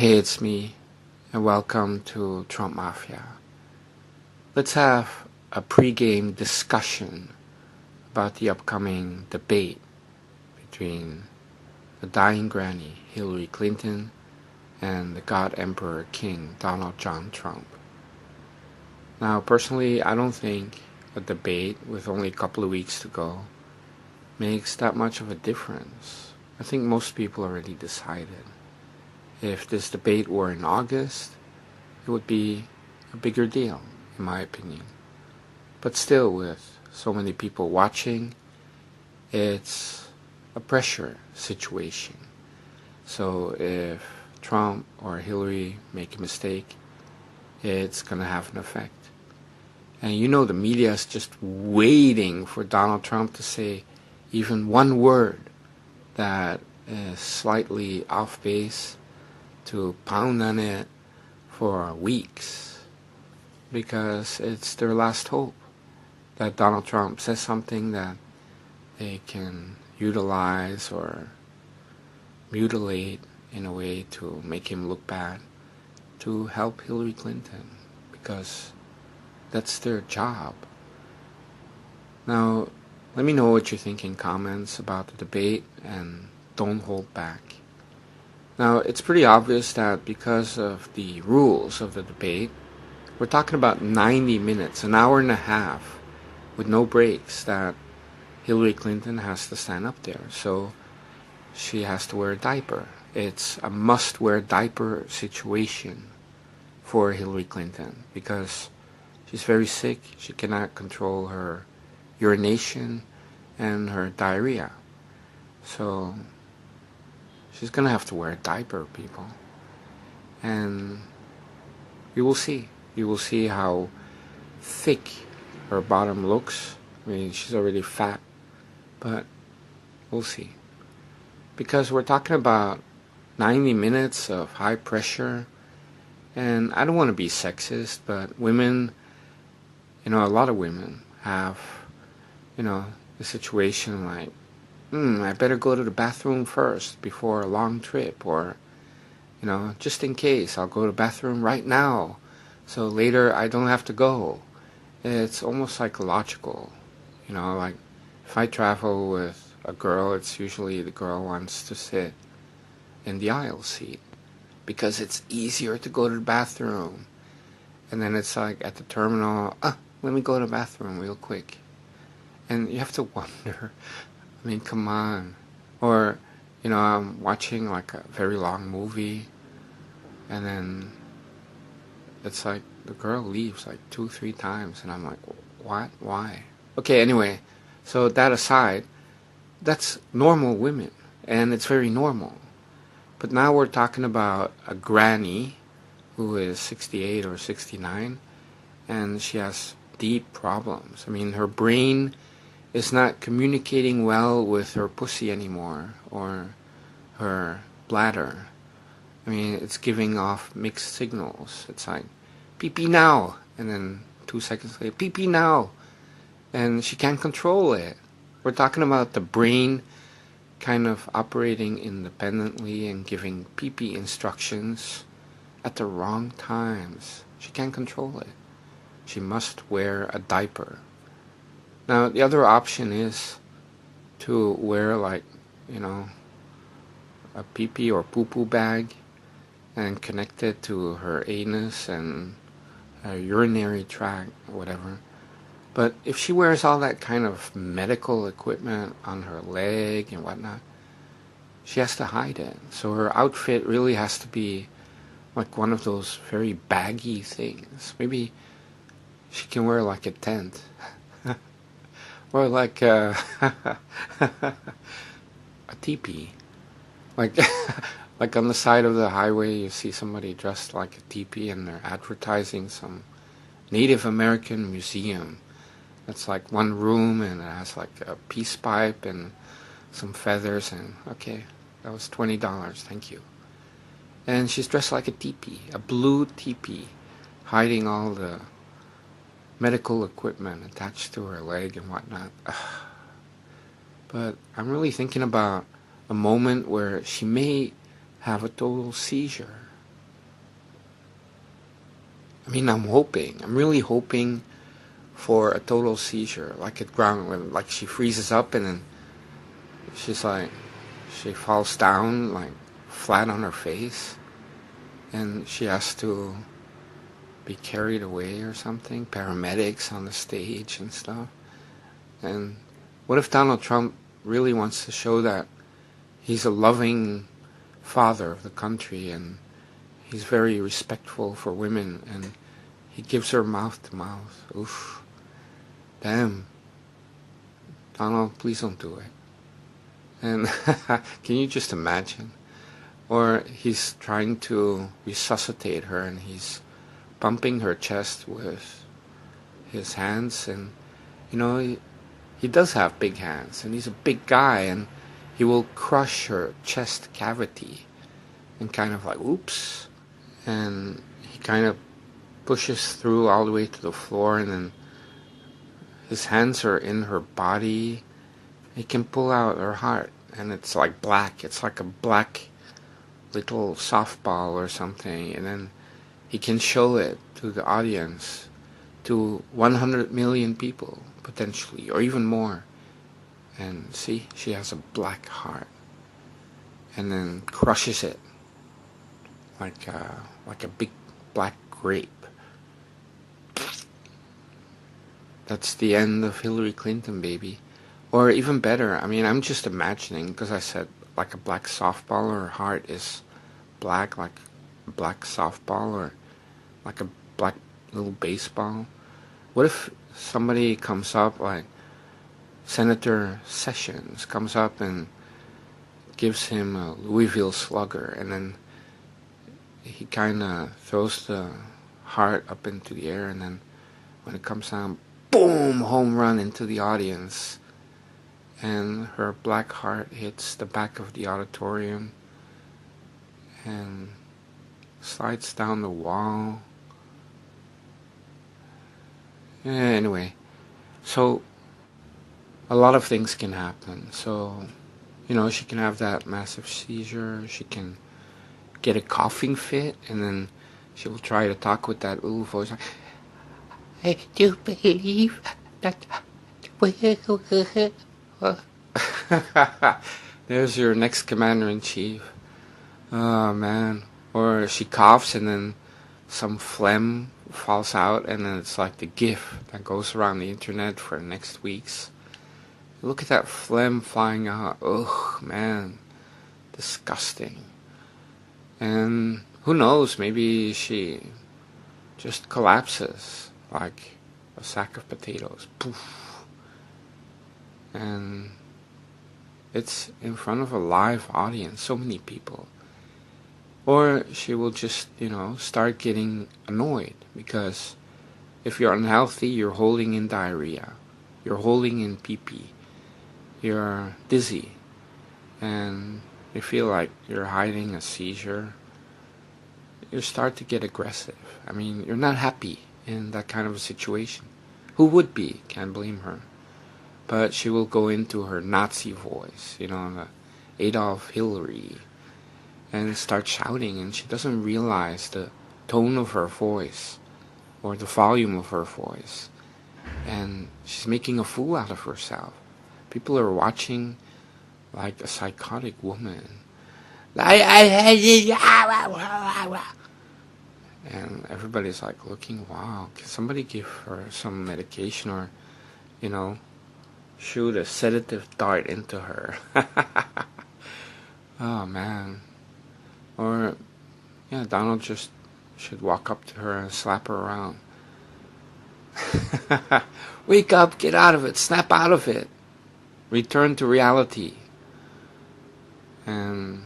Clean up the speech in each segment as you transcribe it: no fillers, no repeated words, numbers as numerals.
Hey, it's me, and welcome to Trump Mafia. Let's have a pre-game discussion about the upcoming debate between the dying granny, Hillary Clinton, and the God Emperor King, Donald John Trump. Now, personally, I don't think a debate with only a couple of weeks to go makes that much of a difference. I think most people already decided. If this debate were in August, it would be a bigger deal, in my opinion. But still, with so many people watching, it's a pressure situation. So if Trump or Hillary make a mistake, it's going to have an effect. And you know the media is just waiting for Donald Trump to say even one word that is slightly off base, to pound on it for weeks, because it's their last hope that Donald Trump says something that they can utilize or mutilate in a way to make him look bad, to help Hillary Clinton, because that's their job. Now, let me know what you think in comments about the debate, and don't hold back. Now, it's pretty obvious that because of the rules of the debate, we're talking about 90 minutes, an hour and a half, with no breaks, that Hillary Clinton has to stand up there. So she has to wear a diaper. It's a must-wear diaper situation for Hillary Clinton because she's very sick. She cannot control her urination and her diarrhea. So she's going to have to wear a diaper, people. And we will see. You will see how thick her bottom looks. I mean, she's already fat, but we'll see. Because we're talking about 90 minutes of high pressure, and I don't want to be sexist, but women, a lot of women have, the situation like, I better go to the bathroom first before a long trip, or, just in case, I'll go to the bathroom right now, so later I don't have to go. It's almost psychological, like if I travel with a girl, it's usually the girl wants to sit in the aisle seat because it's easier to go to the bathroom. And then it's like at the terminal, let me go to the bathroom real quick. And you have to wonder, I mean, come on. Or, I'm watching like a very long movie, and then it's like the girl leaves like 2-3 times, and I'm like, what? Why? Okay, anyway, so that aside, that's normal women, and it's very normal. But now we're talking about a granny who is 68 or 69, and she has deep problems. I mean, her brain is not communicating well with her pussy anymore, or her bladder. I mean, it's giving off mixed signals. It's like, pee-pee now, and then 2 seconds later, pee-pee now, and she can't control it. We're talking about the brain kind of operating independently and giving pee-pee instructions at the wrong times. She can't control it. She must wear a diaper. Now, the other option is to wear like, a pee-pee or poo-poo bag and connect it to her anus and her urinary tract or whatever. But if she wears all that kind of medical equipment on her leg and whatnot, she has to hide it. So her outfit really has to be like one of those very baggy things. Maybe she can wear like a tent. Or like a teepee. Like like on the side of the highway you see somebody dressed like a teepee and they're advertising some Native American museum. It's like one room and it has like a peace pipe and some feathers, and okay, that was $20, thank you. And she's dressed like a teepee, a blue teepee, hiding all the medical equipment attached to her leg and whatnot. But I'm really thinking about a moment where she may have a total seizure. I mean, I'm really hoping for a total seizure, like at ground, like she freezes up and then she's like, she falls down like flat on her face, and she has to be carried away or something. Paramedics on the stage and stuff. And what if Donald Trump really wants to show that he's a loving father of the country and he's very respectful for women and he gives her mouth to mouth? Oof. Damn. Donald, please don't do it. And can you just imagine? Or he's trying to resuscitate her and he's bumping her chest with his hands, and he does have big hands and he's a big guy, and he will crush her chest cavity and kind of like, oops, and he kind of pushes through all the way to the floor, and then his hands are in her body. He can pull out her heart, and it's like black. It's like a black little softball or something, and then he can show it to the audience, to 100 million people potentially, or even more. And see, she has a black heart, and then crushes it like a big black grape. That's the end of Hillary Clinton, baby. Or even better, I mean, I'm just imagining, because I said like a black softball, or her heart is black, like a black softball, or like a black little baseball. What if somebody comes up, like Senator Sessions comes up and gives him a Louisville Slugger, and then he kind of throws the heart up into the air, and then when it comes down, boom, home run into the audience, and her black heart hits the back of the auditorium and slides down the wall. Yeah, anyway, so a lot of things can happen. So, she can have that massive seizure, she can get a coughing fit, and then she will try to talk with that little voice like, I do believe that there's your next commander-in-chief. Oh, man. Or she coughs and then some phlegm falls out, and then it's like the GIF that goes around the internet for next week's. Look at that phlegm flying out. Ugh, man. Disgusting. And who knows, maybe she just collapses like a sack of potatoes. Poof. And it's in front of a live audience, so many people. Or she will just, start getting annoyed, because if you're unhealthy, you're holding in diarrhea, you're holding in pee-pee, you're dizzy, and you feel like you're hiding a seizure. You start to get aggressive. I mean, you're not happy in that kind of a situation. Who would be? Can't blame her. But she will go into her Nazi voice, the Adolf Hillary, and start shouting, and she doesn't realize the tone of her voice or the volume of her voice, and she's making a fool out of herself. People are watching like a psychotic woman. And everybody's like looking, wow, can somebody give her some medication, or shoot a sedative dart into her? Oh, man. Or, yeah, Donald just should walk up to her and slap her around. Wake up, get out of it, snap out of it. Return to reality. And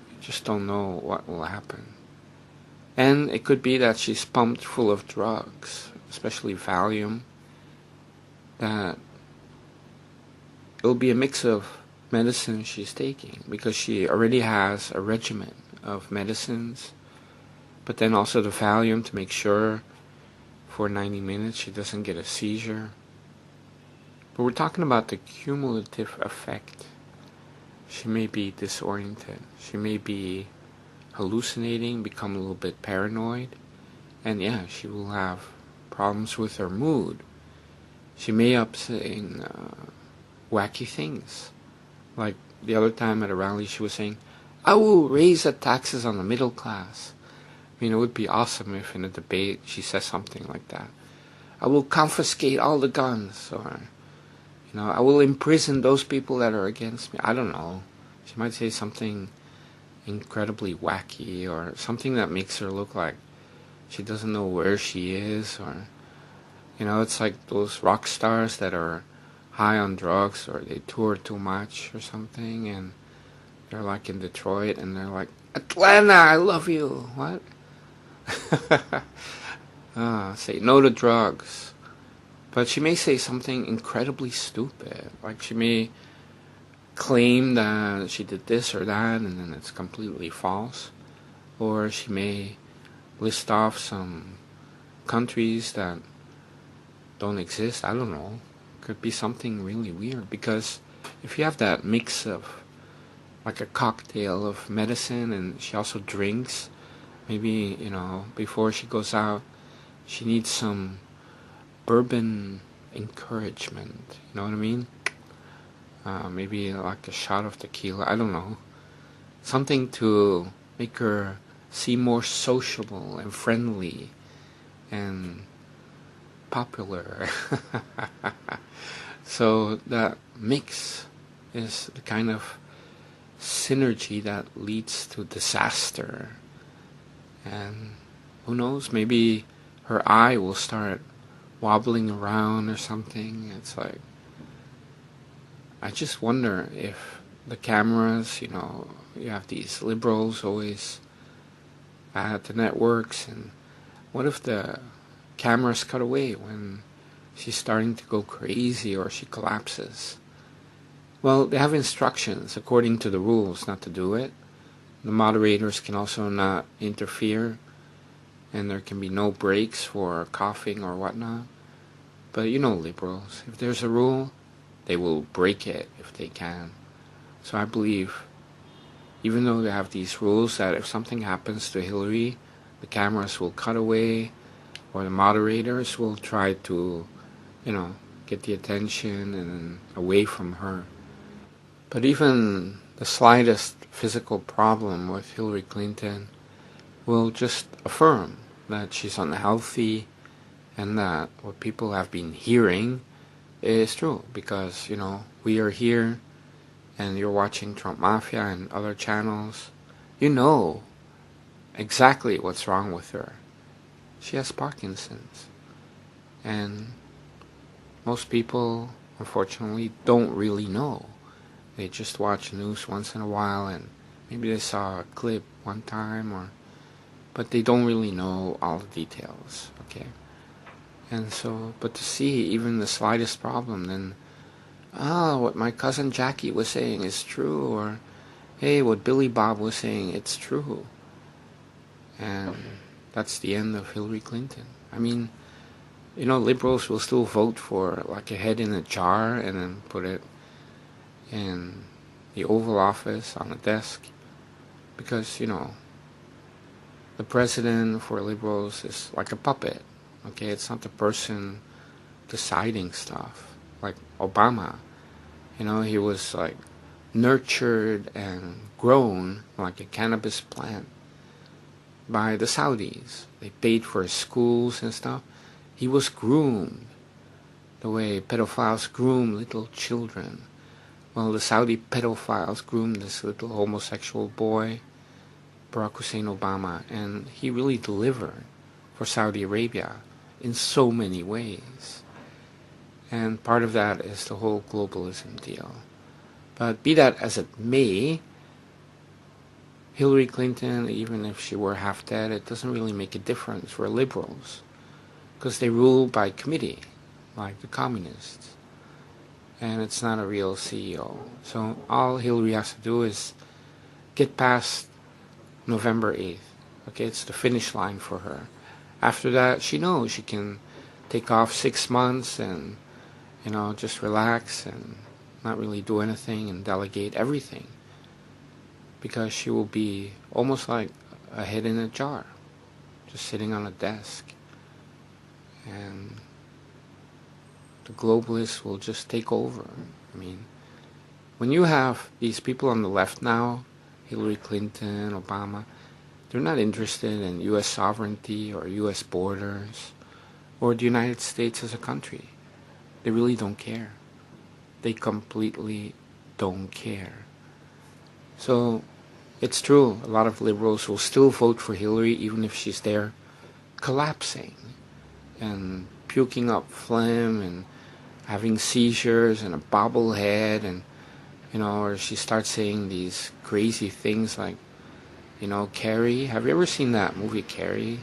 you just don't know what will happen. And it could be that she's pumped full of drugs, especially Valium, that it'll be a mix of medicine she's taking, because she already has a regimen of medicines, but then also the Valium to make sure for 90 minutes she doesn't get a seizure. But we're talking about the cumulative effect. She may be disoriented, she may be hallucinating, become a little bit paranoid, And yeah, she will have problems with her mood. She may up saying wacky things. Like the other time at a rally, she was saying, I will raise the taxes on the middle class. I mean, it would be awesome if in a debate she says something like that. I will confiscate all the guns, or, I will imprison those people that are against me. I don't know. She might say something incredibly wacky, or something that makes her look like she doesn't know where she is, or, it's like those rock stars that are high on drugs, or they tour too much or something, and they're like in Detroit, and they're like, Atlanta, I love you. What? Say no to drugs. But she may say something incredibly stupid. Like she may claim that she did this or that, and then it's completely false. Or she may list off some countries that don't exist. I don't know. Could be something really weird. Because if you have that mix of like a cocktail of medicine, and she also drinks, maybe, before she goes out, she needs some bourbon encouragement. You know what I mean? Maybe like a shot of tequila. I don't know. Something to make her seem more sociable and friendly and popular. So that mix is the kind of synergy that leads to disaster. And who knows, maybe her eye will start wobbling around or something. It's like, I just wonder if the cameras, you have these liberals always at the networks, and what if the cameras cut away when she's starting to go crazy or she collapses? Well, they have instructions according to the rules not to do it. The moderators can also not interfere, and there can be no breaks for coughing or whatnot. But liberals, if there's a rule, they will break it if they can. So I believe, even though they have these rules that if something happens to Hillary, the cameras will cut away, or the moderators will try to, get the attention and away from her. But even the slightest physical problem with Hillary Clinton will just affirm that she's unhealthy, and that what people have been hearing is true, because, we are here and you're watching Trump Mafia and other channels. You know exactly what's wrong with her. She has Parkinson's. And most people, unfortunately, don't really know. They just watch news once in a while, and maybe they saw a clip one time, but they don't really know all the details, okay? And so, but to see even the slightest problem, then, what my cousin Jackie was saying is true, or, hey, what Billy Bob was saying, it's true. And that's the end of Hillary Clinton. I mean, liberals will still vote for like a head in a jar and then put it in the Oval Office on a desk, because, the president for liberals is like a puppet, okay? It's not the person deciding stuff. Like Obama, he was like nurtured and grown like a cannabis plant by the Saudis. They paid for his schools and stuff. He was groomed the way pedophiles groom little children. Well, the Saudi pedophiles groomed this little homosexual boy, Barack Hussein Obama, and he really delivered for Saudi Arabia in so many ways. And part of that is the whole globalism deal. But be that as it may, Hillary Clinton, even if she were half dead, it doesn't really make a difference for liberals, because they rule by committee, like the communists. And it's not a real CEO. So all Hillary has to do is get past November 8th. Okay, it's the finish line for her. After that, she knows she can take off 6 months and, just relax and not really do anything and delegate everything. Because she will be almost like a head in a jar, just sitting on a desk. And the globalists will just take over. I mean, when you have these people on the left now, Hillary Clinton, Obama, they're not interested in U.S. sovereignty or U.S. borders or the United States as a country. They really don't care. They completely don't care. So it's true, a lot of liberals will still vote for Hillary even if she's there collapsing and puking up phlegm and having seizures and a bobblehead, and or she starts saying these crazy things like, Carrie. Have you ever seen that movie Carrie?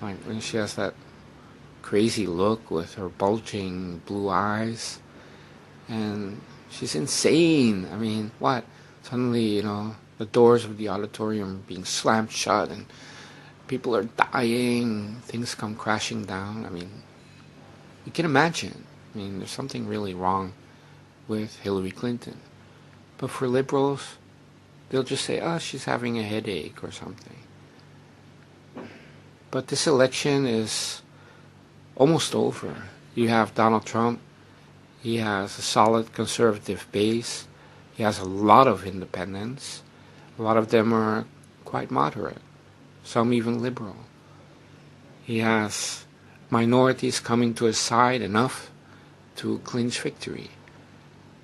Like when she has that crazy look with her bulging blue eyes, and she's insane. I mean, what? Suddenly, the doors of the auditorium are being slammed shut and people are dying, things come crashing down. I mean, you can imagine. I mean, there's something really wrong with Hillary Clinton. But for liberals, they'll just say, oh, she's having a headache or something. But this election is almost over. You have Donald Trump. He has a solid conservative base. He has a lot of independents. A lot of them are quite moderate, some even liberal. He has minorities coming to his side enough to clinch victory.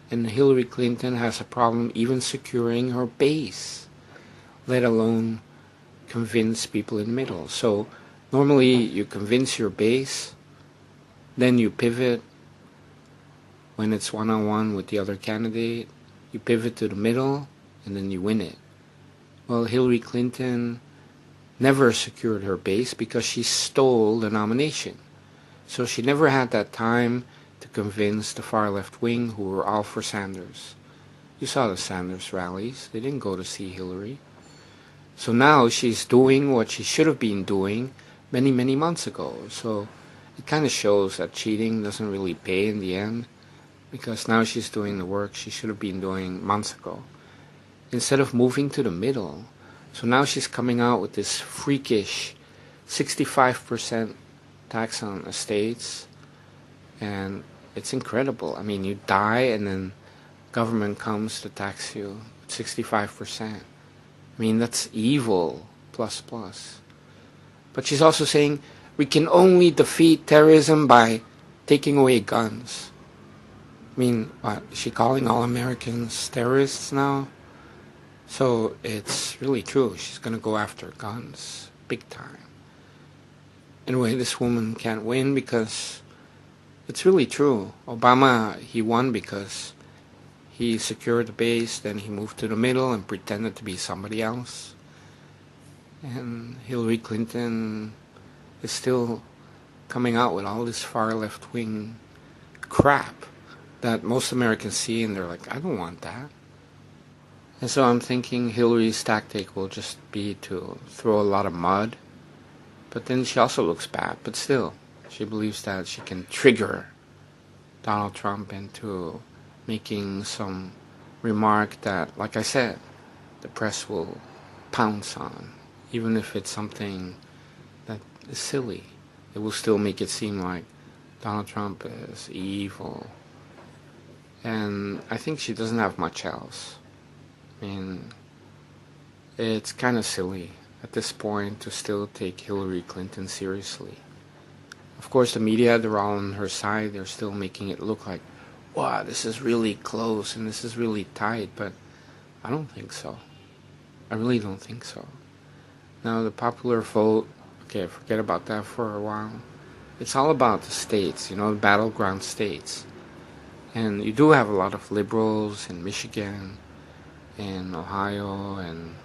And Hillary Clinton has a problem even securing her base, let alone convince people in the middle. So normally you convince your base, then you pivot when it's one-on-one with the other candidate, you pivot to the middle, and then you win it. Well, Hillary Clinton never secured her base because she stole the nomination. So she never had that time to convince the far left wing who were all for Sanders. You saw the Sanders rallies. They didn't go to see Hillary. So now she's doing what she should have been doing many, many months ago. So it kind of shows that cheating doesn't really pay in the end, because now she's doing the work she should have been doing months ago, instead of moving to the middle. So now she's coming out with this freakish 65% tax on estates, and it's incredible. I mean, you die and then government comes to tax you 65%. I mean, that's evil plus plus. But she's also saying we can only defeat terrorism by taking away guns. I mean, what, is she calling all Americans terrorists now? So it's really true. She's going to go after guns big time. Anyway, this woman can't win because it's really true. Obama, he won because he secured the base, then he moved to the middle and pretended to be somebody else. And Hillary Clinton is still coming out with all this far left-wing crap that most Americans see and they're like, I don't want that. And so I'm thinking Hillary's tactic will just be to throw a lot of mud, but then she also looks bad, but still, she believes that she can trigger Donald Trump into making some remark that, like I said, the press will pounce on. Even if it's something that is silly, it will still make it seem like Donald Trump is evil. And I think she doesn't have much else. I mean, it's kind of silly at this point to still take Hillary Clinton seriously. Of course, the media, they're all on her side. They're still making it look like, wow, this is really close and this is really tight. But I don't think so. I really don't think so. Now, the popular vote, okay, forget about that for a while. It's all about the states, the battleground states. And you do have a lot of liberals in Michigan, in Ohio, and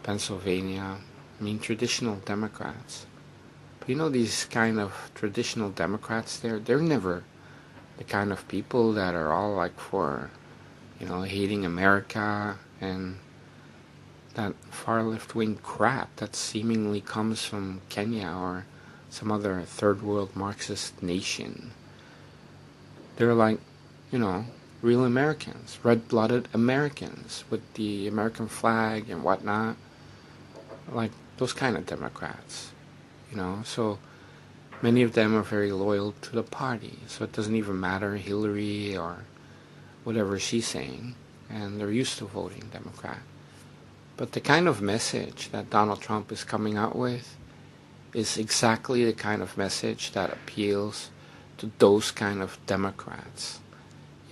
Pennsylvania. I mean, traditional Democrats. But these kind of traditional Democrats, they're never the kind of people that are all like for, hating America and that far left-wing crap that seemingly comes from Kenya or some other third world Marxist nation. They're like, real Americans, red-blooded Americans with the American flag and whatnot. Like those kind of Democrats. So many of them are very loyal to the party. So it doesn't even matter Hillary or whatever she's saying, and they're used to voting Democrat. But the kind of message that Donald Trump is coming out with is exactly the kind of message that appeals to those kind of Democrats.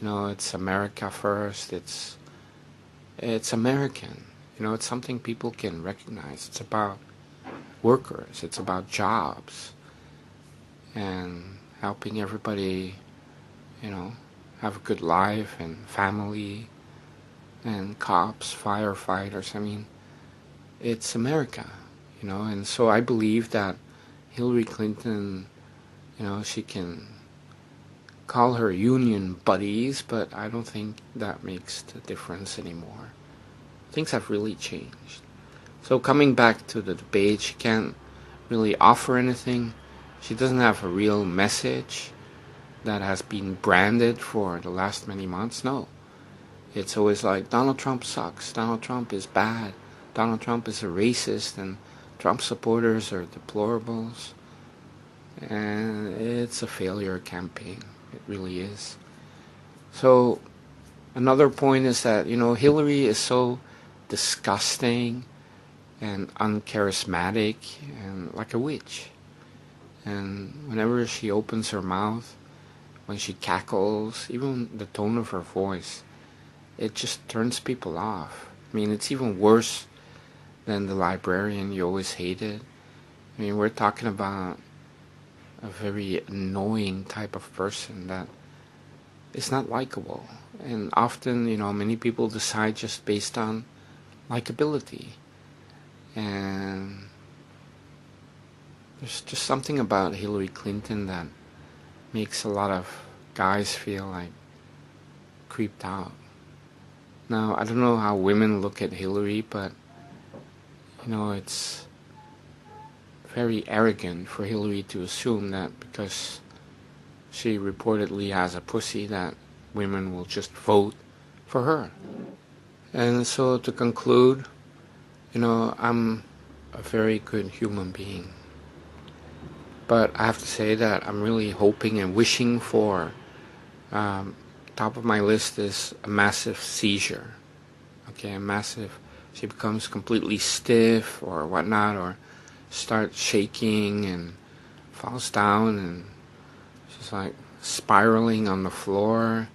It's America first. It's American. It's something people can recognize. It's about workers. It's about jobs and helping everybody, have a good life and family and cops, firefighters. I mean, it's America, and so I believe that Hillary Clinton, she can call her union buddies, but I don't think that makes the difference anymore. Things have really changed. So coming back to the debate, she can't really offer anything. She doesn't have a real message that has been branded for the last many months. No. It's always like, Donald Trump sucks, Donald Trump is bad, Donald Trump is a racist, and Trump supporters are deplorables. And it's a failure campaign. It really is. So another point is that, Hillary is so disgusting and uncharismatic and like a witch. And whenever she opens her mouth, when she cackles, even the tone of her voice, it just turns people off. I mean, it's even worse than the librarian you always hated. I mean, we're talking about a very annoying type of person that is not likable. And often, many people decide just based on likability. And there's just something about Hillary Clinton that makes a lot of guys feel like creeped out. Now, I don't know how women look at Hillary, but, it's very arrogant for Hillary to assume that because she reportedly has a pussy that women will just vote for her. And so to conclude, I'm a very good human being. But I have to say that I'm really hoping and wishing for, top of my list is a massive seizure. Okay, she becomes completely stiff or whatnot, or starts shaking and falls down and she's like spiraling on the floor.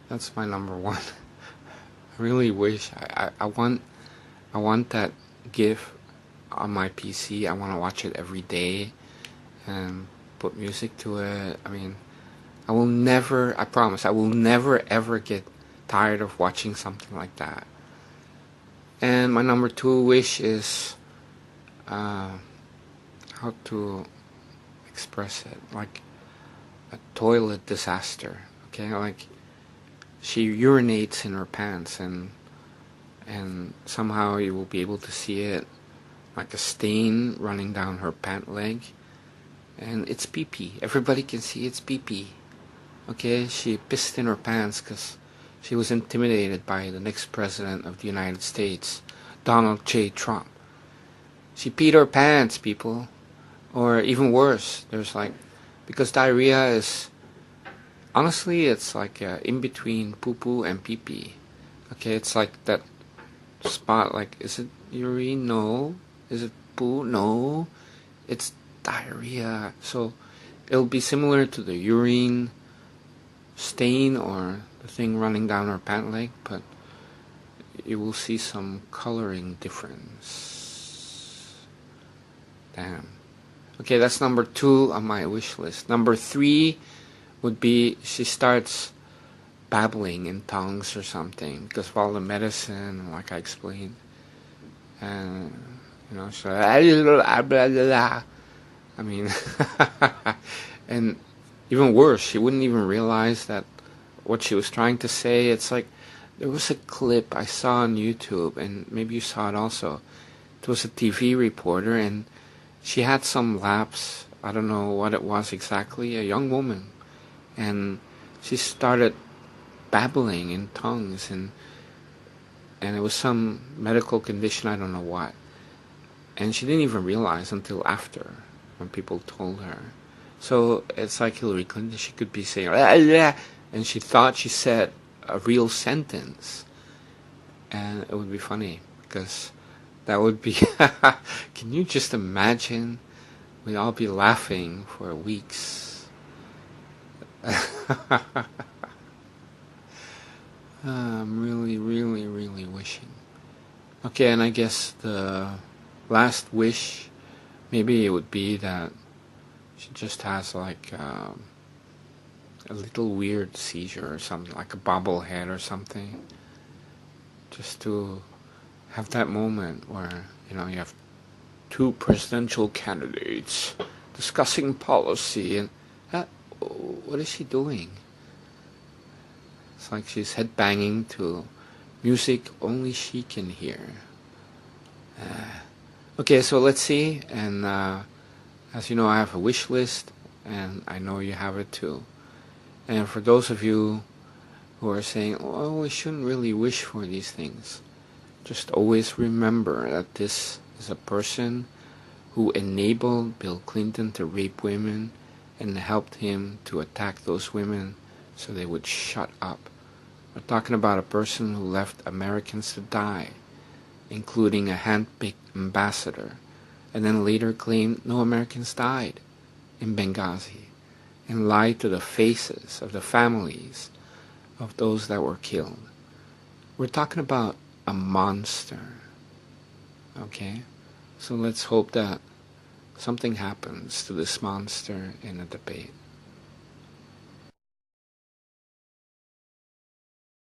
That's my number one. I really wish, I want that GIF on my PC. I want to watch it every day and put music to it. I mean, I promise, I will never ever get tired of watching something like that. And my number two wish is, how to express it, like a toilet disaster. Okay, like she urinates in her pants and somehow you will be able to see it, like a stain running down her pant leg, and it's pee-pee. Everybody can see it's pee-pee. Okay, she pissed in her pants because she was intimidated by the next president of the United States, Donald J. Trump. She peed her pants, people. Or even worse, because diarrhea is, honestly, it's like in between poo-poo and pee-pee. Okay, it's like that spot, like, is it urine? No. Is it poo? No. It's diarrhea. So it'll be similar to the urine stain or the thing running down her pant leg, but you will see some coloring difference. Damn. Okay, that's number 2 on my wish list. Number 3 would be she starts babbling in tongues or something because of all the medicine, like I explained. And, she's like, I mean, and even worse, she wouldn't even realize that what she was trying to say. It's like, there was a clip I saw on YouTube, and maybe you saw it also. It was a TV reporter, and she had some lapse. I don't know what it was exactly, a young woman. And she started babbling in tongues, and it was some medical condition, I don't know what. And she didn't even realize until after, when people told her. So it's like Hillary Clinton, she could be saying, "Ah, yeah," and she thought she said a real sentence. And it would be funny, because that would be, can you just imagine? We'd all be laughing for weeks. I'm really, really, really wishing. Okay, and I guess the last wish, maybe it would be that she just has like a little weird seizure or something, like a bobblehead or something, just to have that moment where, you have two presidential candidates discussing policy, and what is she doing? It's like she's headbanging to music only she can hear. Okay, so let's see, and as you know, I have a wish list, and I know you have it too. And for those of you who are saying, "Oh, we shouldn't really wish for these things," just always remember that this is a person who enabled Bill Clinton to rape women and helped him to attack those women so they would shut up. We're talking about a person who left Americans to die, including a hand-picked ambassador, and then later claimed no Americans died in Benghazi, and lied to the faces of the families of those that were killed. We're talking about a monster, okay? So let's hope that something happens to this monster in a debate.